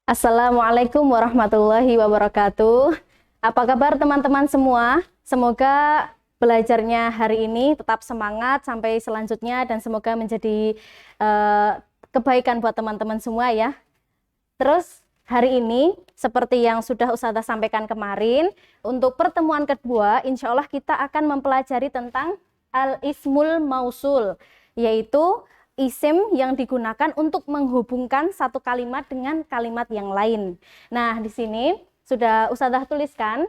Assalamualaikum warahmatullahi wabarakatuh. Apa kabar teman-teman semua? Semoga belajarnya hari ini tetap semangat sampai selanjutnya dan semoga menjadi kebaikan buat teman-teman semua ya. Terus hari ini seperti yang sudah Ustazah sampaikan kemarin, untuk pertemuan kedua insya Allah kita akan mempelajari tentang al-ismul mausul, yaitu isim yang digunakan untuk menghubungkan satu kalimat dengan kalimat yang lain. Nah, di sini sudah Ustazah tuliskan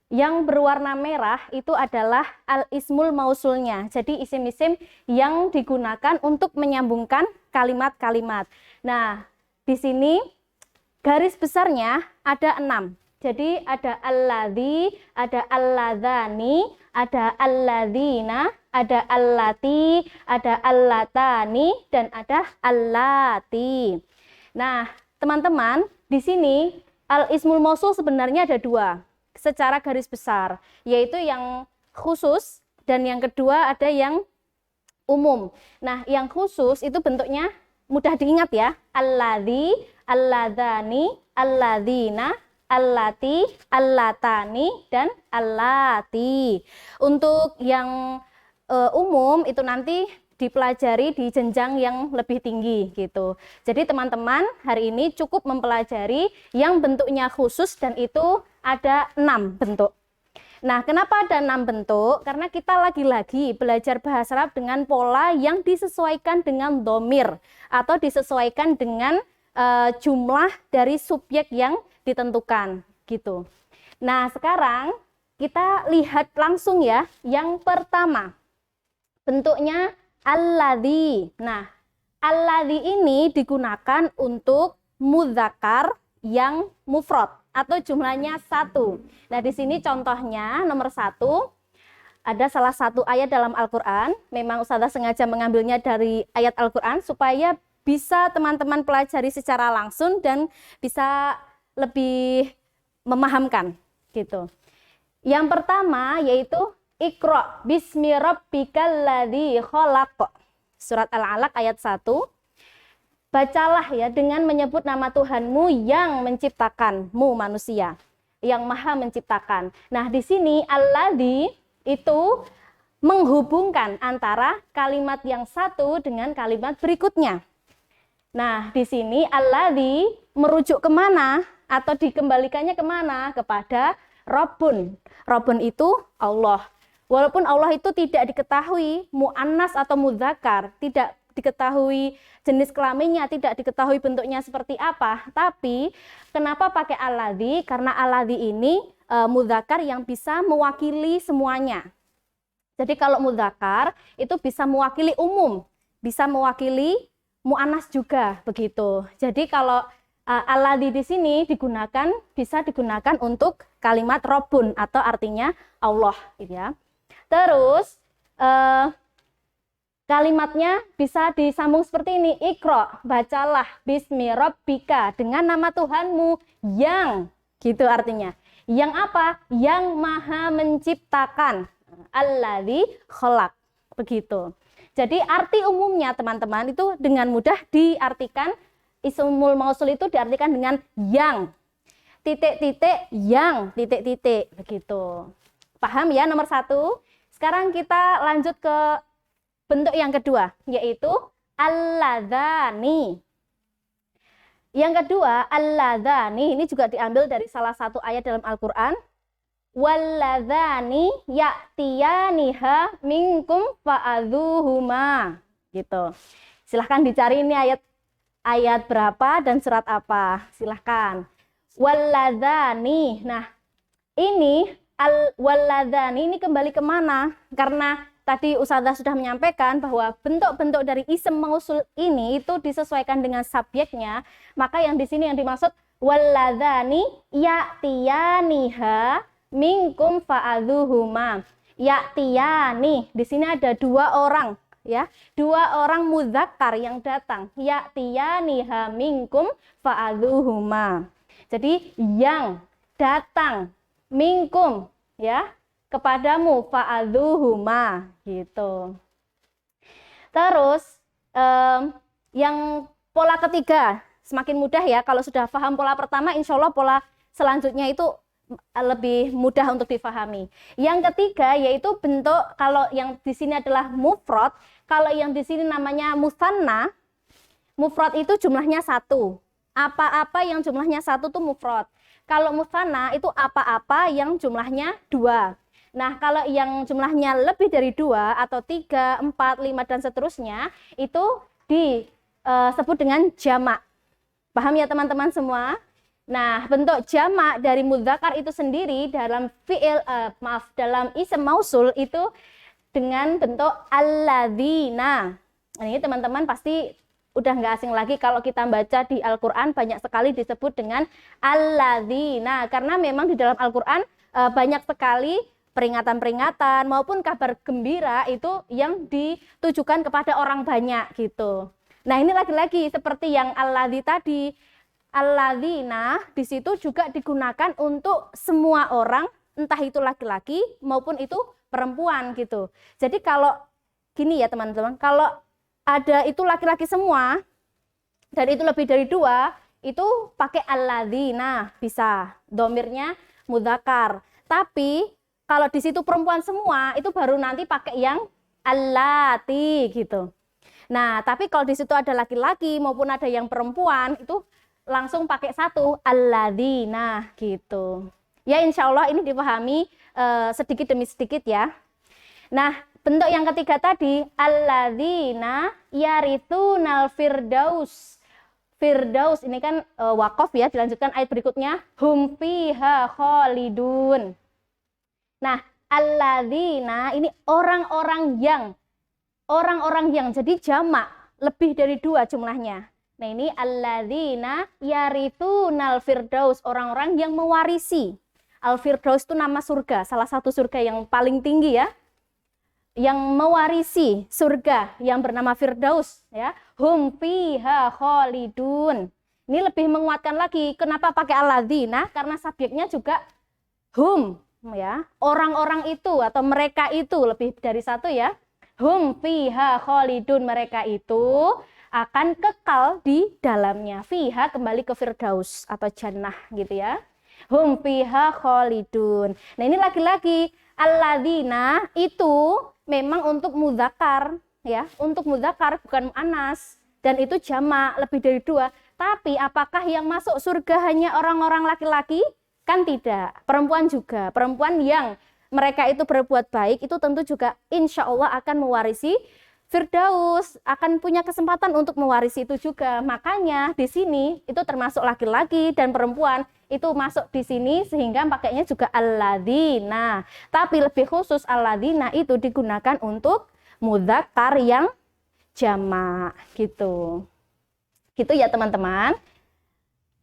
yang berwarna merah itu adalah al-ismul mausulnya. Jadi isim-isim yang digunakan untuk menyambungkan kalimat-kalimat. Nah, di sini garis besarnya ada 6. Jadi ada alladzi, ada alladzani, ada alladzina, ada allati, ada allatani, dan ada allati. Nah, teman-teman, di sini al-ismul mausul sebenarnya ada 2 secara garis besar, yaitu yang khusus dan yang kedua ada yang umum. Nah, yang khusus itu bentuknya mudah diingat ya, alladzi, alladzani, alladzina, allati, allatani, dan allati. Untuk yang umum itu nanti dipelajari di jenjang yang lebih tinggi gitu. Jadi teman-teman hari ini cukup mempelajari yang bentuknya khusus dan itu ada 6 bentuk. Nah, kenapa ada 6 bentuk? Karena kita lagi-lagi belajar bahasa Arab dengan pola yang disesuaikan dengan dhamir atau disesuaikan dengan jumlah dari subjek yang ditentukan gitu. Nah, sekarang kita lihat langsung ya. Yang pertama, bentuknya alladzi. Nah, alladzi ini digunakan untuk mudzakkar yang mufrad atau jumlahnya 1. Nah, di sini contohnya nomor 1 ada salah satu ayat dalam Al-Qur'an. Memang Ustazah sengaja mengambilnya dari ayat Al-Qur'an supaya bisa teman-teman pelajari secara langsung dan bisa lebih memahamkan gitu. Yang pertama yaitu Iqra bismi rabbikal ladzi khalaq. Surat Al-Alaq ayat 1. Bacalah ya dengan menyebut nama Tuhanmu yang menciptakanmu manusia, yang maha menciptakan. Nah, di sini alladzi itu menghubungkan antara kalimat yang satu dengan kalimat berikutnya. Nah, di sini alladzi merujuk kemana atau dikembalikannya kemana? Kepada Rabbun. Rabbun itu Allah. Walaupun Allah itu tidak diketahui mu'annas atau mudzakkar, tidak diketahui jenis kelaminnya, tidak diketahui bentuknya seperti apa. Tapi kenapa pakai alladzi? Karena alladzi ini mudzakkar yang bisa mewakili semuanya. Jadi kalau mudzakkar itu bisa mewakili umum, bisa mewakili mu'annas juga begitu. Jadi kalau alladzi di sini bisa digunakan untuk kalimat Rabbun atau artinya Allah gitu ya. Terus kalimatnya bisa disambung seperti ini, Iqra, bacalah bismi rabbika dengan nama Tuhanmu yang gitu artinya. Yang apa? Yang maha menciptakan. Alladzi khalaq. Begitu. Jadi arti umumnya teman-teman itu dengan mudah diartikan, ismul mausul itu diartikan dengan yang, titik-titik, yang, titik-titik, begitu. Paham ya nomor 1? Sekarang kita lanjut ke bentuk yang kedua, yaitu alladzani. Yang kedua, alladzani ini juga diambil dari salah satu ayat dalam Al-Quran. Walladzani ya'tiyaniha minkum fa'adhuhuma gitu. Silahkan dicari ini ayat berapa dan surat apa. Silahkan. Walladzani. Nah, ini walladzani ini kembali kemana? Karena tadi Ustazah sudah menyampaikan bahwa bentuk-bentuk dari isim mausul ini itu disesuaikan dengan subjeknya. Maka yang di sini yang dimaksud walladzani ya'tiyaniha minkum fa'adhuhuma. Ya'tiyani, di sini ada 2 orang ya. 2 orang mudzakkar yang datang. Ya'tiyaniha minkum fa'adhuhuma. Jadi yang datang minkum ya kepadamu fa'adhuhuma gitu. Terus yang pola ketiga semakin mudah ya. Kalau sudah paham pola pertama, insya Allah pola selanjutnya itu lebih mudah untuk difahami. Yang ketiga yaitu bentuk, kalau yang di sini adalah mufrad, kalau yang di sini namanya musanna. Mufrad itu jumlahnya 1. Apa-apa yang jumlahnya 1 itu mufrad. Kalau musanna itu apa-apa yang jumlahnya 2. Nah, kalau yang jumlahnya lebih dari 2 atau 3, 4, 5 dan seterusnya itu disebut dengan jamak. Paham ya teman-teman semua? Nah, bentuk jamak dari mudzakkar itu sendiri dalam dalam ism mausul itu dengan bentuk alladzina. Ini teman-teman pasti udah nggak asing lagi kalau kita baca di Al-Qur'an banyak sekali disebut dengan alladzina, karena memang di dalam Al-Qur'an banyak sekali peringatan-peringatan maupun kabar gembira itu yang ditujukan kepada orang banyak gitu. Nah, ini lagi-lagi seperti yang alladzi tadi. Alladzina di situ juga digunakan untuk semua orang, entah itu laki-laki maupun itu perempuan gitu. Jadi kalau gini ya teman-teman, kalau ada itu laki-laki semua dan itu lebih dari 2, itu pakai alladzina bisa, domirnya mudzakkar. Tapi kalau di situ perempuan semua, itu baru nanti pakai yang allati gitu. Nah, tapi kalau di situ ada laki-laki maupun ada yang perempuan, itu langsung pakai 1, alladzina gitu. Ya, insya Allah ini dipahami sedikit demi sedikit ya. Nah, bentuk yang ketiga tadi, alladzina yarithunal firdaus. Firdaus ini kan waqaf ya, dilanjutkan ayat berikutnya, hum fiha khalidun. Nah, alladzina ini orang-orang yang jadi jamak, lebih dari 2 jumlahnya. Nah, ini alladzina yarithunal firdaus, orang-orang yang mewarisi. Al-Firdaus itu nama surga, salah satu surga yang paling tinggi ya. Yang mewarisi surga yang bernama Firdaus ya. Hum fiha khalidun. Ini lebih menguatkan lagi. Kenapa pakai alladzina? Karena subjeknya juga hum ya. Orang-orang itu atau mereka itu, lebih dari 1 ya. Hum fiha khalidun, mereka itu akan kekal di dalamnya. Fiha kembali ke Firdaus atau jannah gitu ya. Hum fiha khalidun. Nah, ini lagi-lagi alladzina itu memang untuk mudzakkar ya, untuk mudzakkar bukan muannas, dan itu jamak lebih dari 2. Tapi apakah yang masuk surga hanya orang-orang laki-laki? Kan tidak. Perempuan juga. Perempuan yang mereka itu berbuat baik itu tentu juga insya Allah akan mewarisi Firdaus, akan punya kesempatan untuk mewarisi itu juga. Makanya di sini itu termasuk laki-laki dan perempuan itu masuk di sini, sehingga pakainya juga alladzina. Tapi lebih khusus alladzina itu digunakan untuk mudzakkar yang jamak gitu. Gitu ya teman-teman.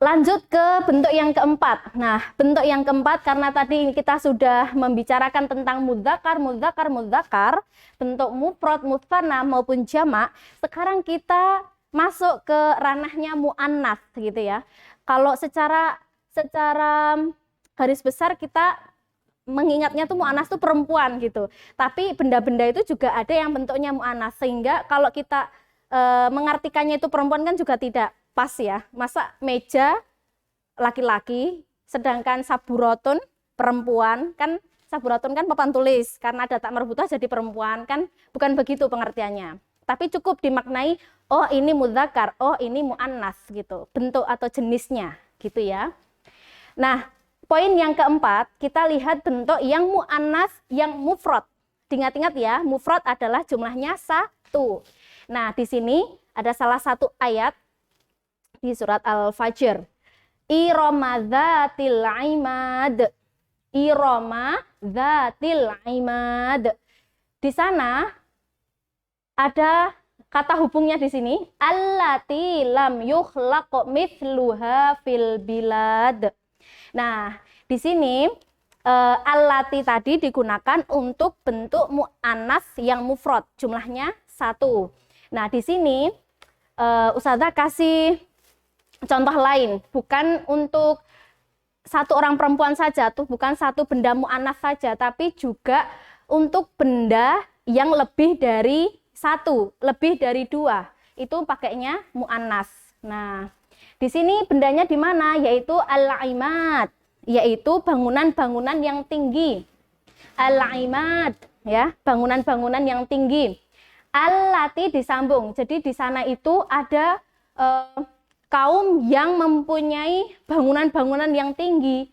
Lanjut ke bentuk yang keempat. Nah, bentuk yang keempat karena tadi kita sudah membicarakan tentang mudzakkar, bentuk mufrad, mutsanna maupun jamak. Sekarang kita masuk ke ranahnya muannats gitu ya. Kalau secara garis besar kita mengingatnya tuh muannats tuh perempuan gitu. Tapi benda-benda itu juga ada yang bentuknya muannats, sehingga kalau kita mengartikannya itu perempuan kan juga tidak pas ya. Masa meja laki-laki sedangkan saburoton perempuan, kan saburoton kan papan tulis, karena ada tak marbutah jadi perempuan, kan bukan begitu pengertiannya. Tapi cukup dimaknai oh ini mudzakkar, oh ini muannats gitu, bentuk atau jenisnya gitu ya. Nah, poin yang keempat kita lihat bentuk yang muannats yang mufrad. Diingat-ingat ya, mufrad adalah jumlahnya 1. Nah, di sini ada salah satu ayat di surat Al-Fajr. Irama dzatil imad. Irama dzatil imad. Di sana ada kata hubungnya di sini, allati lam yukhlaq mithluha fil bilad. Nah, di sini allati tadi digunakan untuk bentuk muannats yang mufrad, jumlahnya 1. Nah, di sini Ustazah kasih contoh lain, bukan untuk satu orang perempuan saja, tuh bukan satu benda muannats saja, tapi juga untuk benda yang lebih dari 1, lebih dari 2, itu pakainya muannats. Nah, Di sini bendanya di mana? Yaitu al-imad, yaitu bangunan-bangunan yang tinggi. Al-imad, ya, bangunan-bangunan yang tinggi. Allati disambung. Jadi di sana itu ada kaum yang mempunyai bangunan-bangunan yang tinggi.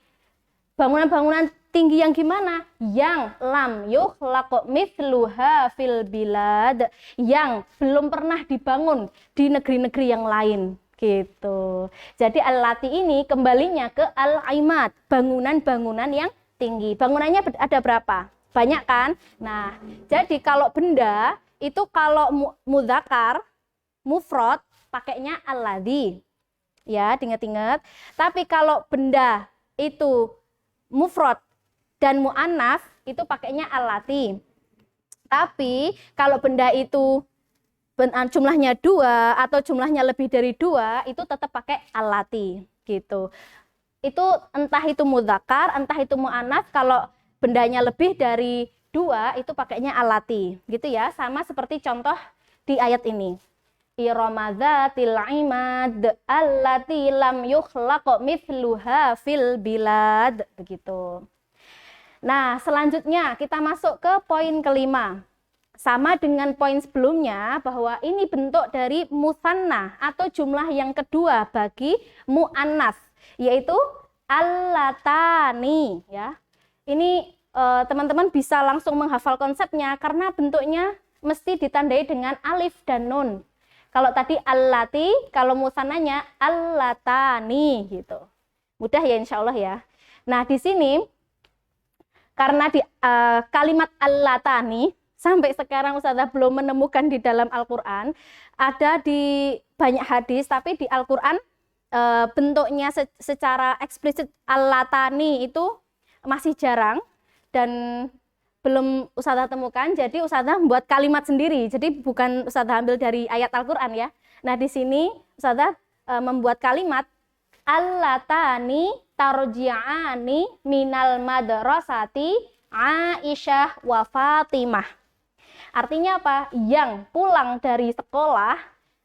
Bangunan-bangunan tinggi yang gimana? Yang lam yukhlaq mithluha fil bilad, yang belum pernah dibangun di negeri-negeri yang lain, gitu. Jadi allati ini kembalinya ke al-imad, bangunan-bangunan yang tinggi. Bangunannya ada berapa? Banyak kan? Nah, jadi kalau benda itu kalau mudzakkar, mufrad pakainya alladzi. Ya, diingat-ingat. Tapi kalau benda itu mufrad dan mu'annats itu pakainya allati. Tapi kalau benda itu jumlahnya 2 atau jumlahnya lebih dari 2 itu tetap pakai allati, gitu. Itu entah itu mudzakkar, entah itu mu'annats, kalau bendanya lebih dari 2 itu pakainya allati, gitu ya. Sama seperti contoh di ayat ini. Irama dzatil imad allati lam yukhlaq mithluha fil bilad, begitu. Nah, selanjutnya kita masuk ke poin kelima. Sama dengan poin sebelumnya bahwa ini bentuk dari musanna atau jumlah yang kedua bagi mu'annas, yaitu allatani, ya. Ini teman-teman bisa langsung menghafal konsepnya karena bentuknya mesti ditandai dengan alif dan nun. Kalau tadi allati, kalau musannanya allatani, gitu. Mudah ya insya Allah ya. Nah di sini karena di kalimat allatani sampai sekarang Ustazah belum menemukan di dalam Al-Quran, ada di banyak hadis, tapi di Al-Quran bentuknya secara eksplisit allatani itu masih jarang dan belum Ustazah temukan. Jadi Ustazah membuat kalimat sendiri. Jadi bukan Ustazah ambil dari ayat Al-Quran ya. Nah di sini Ustazah membuat kalimat allatani tarji'ani minal madrasati Aisyah wa Fatimah. Artinya apa? Yang pulang dari sekolah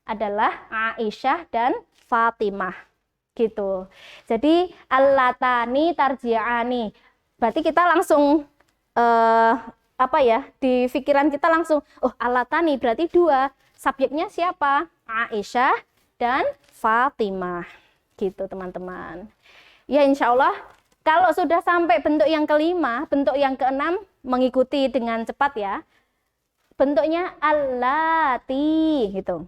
adalah Aisyah dan Fatimah, gitu. Jadi allatani tarji'ani. Berarti kita langsung di pikiran kita langsung, oh allatani berarti 2. Subjeknya siapa? Aisyah dan Fatimah, gitu teman-teman. Ya insya Allah kalau sudah sampai bentuk yang kelima, bentuk yang keenam mengikuti dengan cepat ya. Bentuknya allati, gitu.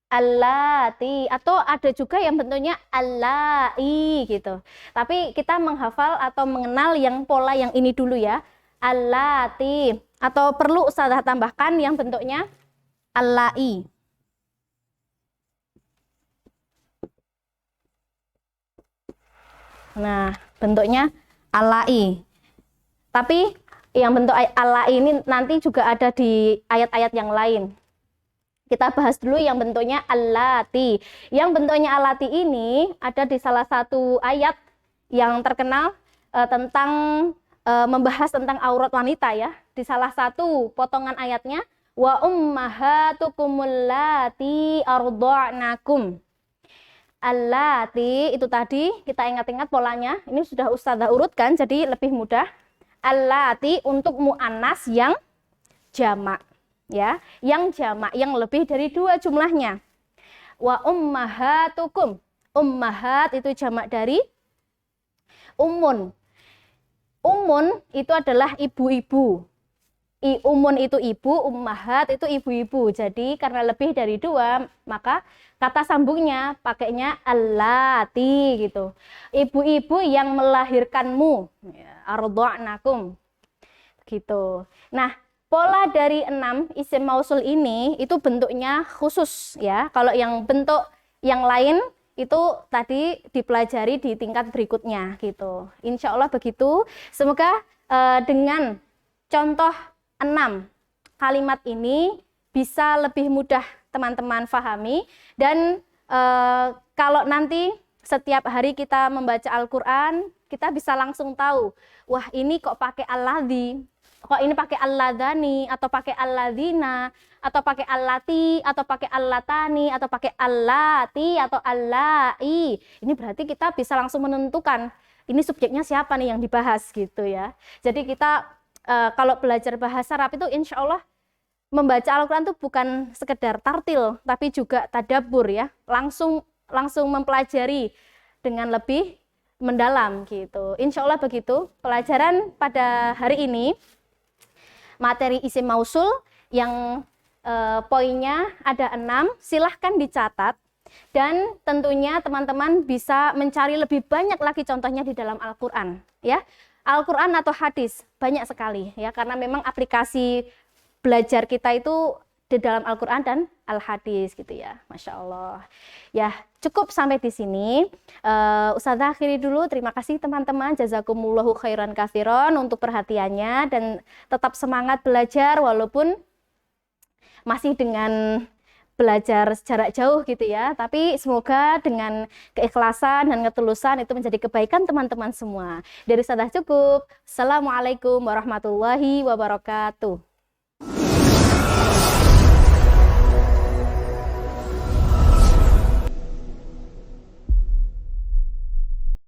Allati, atau ada juga yang bentuknya allai, gitu. Tapi kita menghafal atau mengenal yang pola yang ini dulu ya. Allati, atau perlu Ustazah tambahkan yang bentuknya allai. Nah, bentuknya allai. Tapi yang bentuk allai ini nanti juga ada di ayat-ayat yang lain. Kita bahas dulu yang bentuknya allati. Yang bentuknya allati ini ada di salah satu ayat yang terkenal tentang membahas tentang aurat wanita ya. Di salah satu potongan ayatnya, wa ummahatukumul lati arda'nakum. Allati itu tadi kita ingat-ingat polanya. Ini sudah Ustazah urutkan jadi lebih mudah. Allati untuk mu'annas yang jamak. Ya, yang jamak, yang lebih dari 2 jumlahnya. Wa ummahatukum. Ummahat itu jamak dari ummun. Ummun itu adalah ibu-ibu. Ummun itu ibu, ummahat itu ibu-ibu. Jadi karena lebih dari 2, maka kata sambungnya pakainya allati, gitu. Ibu-ibu yang melahirkanmu. Arda'nakum. Gitu. Nah, pola dari 6 isim mausul ini itu bentuknya khusus ya. Kalau yang bentuk yang lain itu tadi dipelajari di tingkat berikutnya gitu. Insya Allah begitu. Semoga dengan contoh 6 kalimat ini bisa lebih mudah teman-teman pahami. Dan kalau nanti setiap hari kita membaca Al-Quran, kita bisa langsung tahu, wah ini kok pakai alladzi, kok ini pakai alladani, atau pakai alladina, atau pakai allati, atau pakai allatani, atau pakai allati, atau allai. Ini berarti kita bisa langsung menentukan, ini subjeknya siapa nih yang dibahas gitu ya. Jadi kita kalau belajar bahasa Arab itu insya Allah membaca Al-Quran itu bukan sekedar tartil, tapi juga tadabbur ya, langsung mempelajari dengan lebih mendalam gitu. Insya Allah begitu. Pelajaran pada hari ini materi isim mausul yang poinnya ada 6, silahkan dicatat dan tentunya teman-teman bisa mencari lebih banyak lagi contohnya di dalam Al-Quran ya. Al-Quran atau hadis banyak sekali ya, karena memang aplikasi belajar kita itu di dalam Al-Quran dan Al-Hadis gitu ya. Masya Allah. Ya, cukup sampai di sini. Ustazah akhiri dulu. Terima kasih teman-teman. Jazakumullahu khairan katsiran untuk perhatiannya dan tetap semangat belajar walaupun masih dengan belajar jarak jauh gitu ya. Tapi semoga dengan keikhlasan dan ketulusan itu menjadi kebaikan teman-teman semua. Dari Ustazah cukup. Assalamualaikum warahmatullahi wabarakatuh.